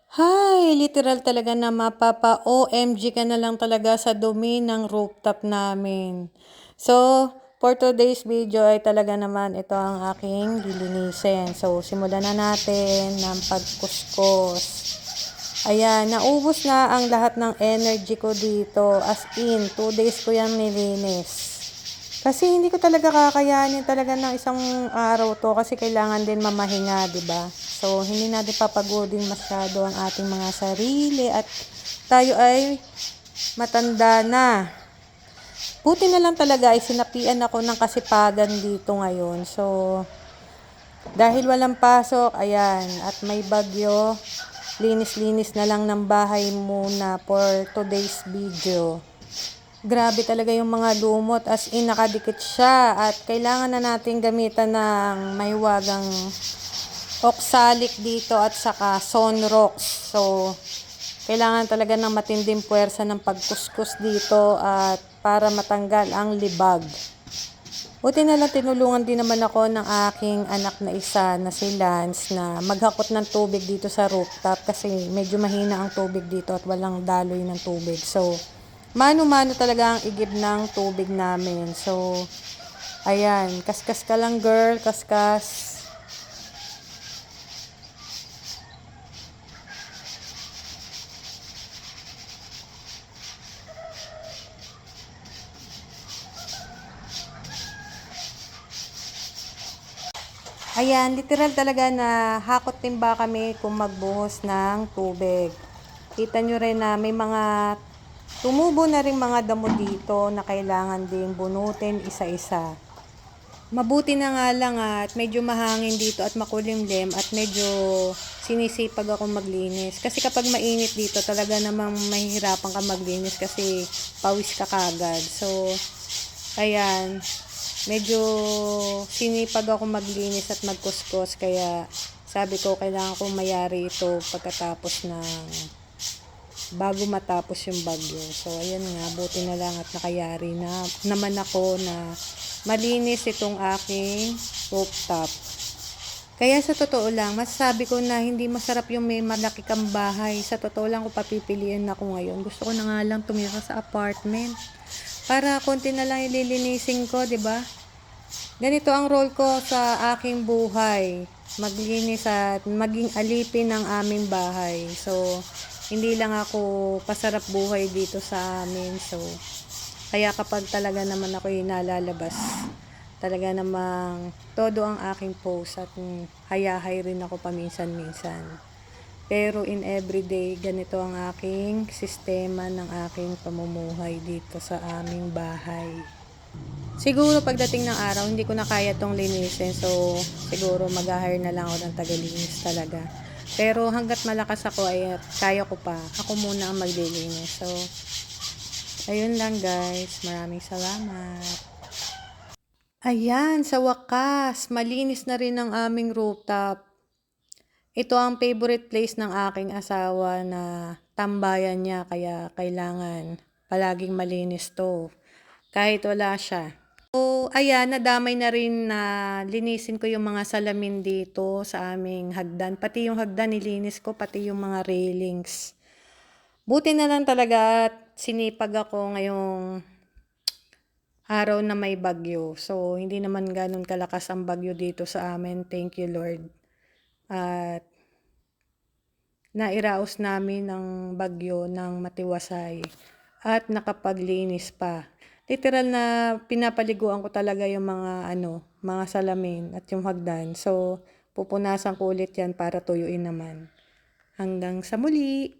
Hi! Literal talaga na mapapa-OMG ka na lang talaga sa dumi ng rooftop namin. So, for today's video ay talaga naman ito ang aking lilinisin. So, simulan na natin ng pagkuskus. Ayan, naubos na ang lahat ng energy ko dito. As in, 2 days ko yan nilinis. Kasi hindi ko talaga kakayanin talaga ng isang araw to kasi kailangan din mamahinga, 'di ba? So, hindi natin papagodin masyado ang ating mga sarili at tayo ay matanda na. Buti na lang talaga ay sinapian ako ng kasipagan dito ngayon. So, dahil walang pasok, ayan, at may bagyo, linis-linis na lang ng bahay muna for today's video. Grabe talaga yung mga lumot, as in nakadikit siya at kailangan na natin gamitan ng mahiwagang oxalic dito at saka Sonrox. So, kailangan talaga ng matinding puwersa ng pagkuskus dito at para matanggal ang libag. Buti na lang tinulungan din naman ako ng aking anak na isa na si Lance na maghakot ng tubig dito sa rooftop kasi medyo mahina ang tubig dito at walang daloy ng tubig. So, mano-mano talaga ang igib ng tubig namin. So, ayan, kaskas ka lang girl, kaskas. Ayan, literal talaga na hakot timba kami kung magbuhos ng tubig. Kita nyo rin na may mga tumubo na rin mga damo dito na kailangan ding bunutin isa-isa. Mabuti na nga lang at medyo mahangin dito at makulimlim at medyo sinisipag ako maglinis. Kasi kapag mainit dito talaga namang mahihirapan ka maglinis kasi pawis ka kagad. So, ayan, medyo sinipag ako maglinis at magkuskus kaya sabi ko kailangan kong mayari ito pagkatapos ng bago matapos yung bagyo. So, ayan nga, buti na lang at nakayari na naman ako na malinis itong aking rooftop. Kaya sa totoo lang, masasabi ko na hindi masarap yung may malaki kang bahay. Sa totoo lang, kung papipiliin ako ngayon, gusto ko na nga lang tumira sa apartment. Para konti na lang ililinisin ko, 'di ba? Ganito ang role ko sa aking buhay. Maglinis at maging alipin ng aming bahay. So, hindi lang ako pasarap buhay dito sa amin. So, kaya kapag talaga naman ako nalalabas, talaga namang todo ang aking post at hayahay rin ako paminsan-minsan. Pero in everyday, ganito ang aking sistema ng aking pamumuhay dito sa aming bahay. Siguro pagdating ng araw, hindi ko na kaya tong linisin. So, siguro mag-hire na lang ako ng tagalinis talaga. Pero hanggat malakas ako ay kaya ko pa. Ako muna ang maglilinis. So, ayun lang guys. Maraming salamat. Ayan, sa wakas, malinis na rin ang aming rooftop. Ito ang favorite place ng aking asawa na tambayan niya kaya kailangan palaging malinis to kahit wala siya. So, ayan, nadamay na rin na linisin ko yung mga salamin dito sa aming hagdan. Pati yung hagdan nilinis ko, pati yung mga railings. Buti na lang talaga at sinipag ako ngayong araw na may bagyo. So, hindi naman ganun kalakas ang bagyo dito sa amin. Thank you, Lord. At nairaos namin ng bagyo ng matiwasay at nakapaglinis pa. Literal na pinapaliguan ko talaga yung mga mga salamin at yung hagdan. So, pupunasan ko ulit yan para tuyuin naman. Hanggang sa muli!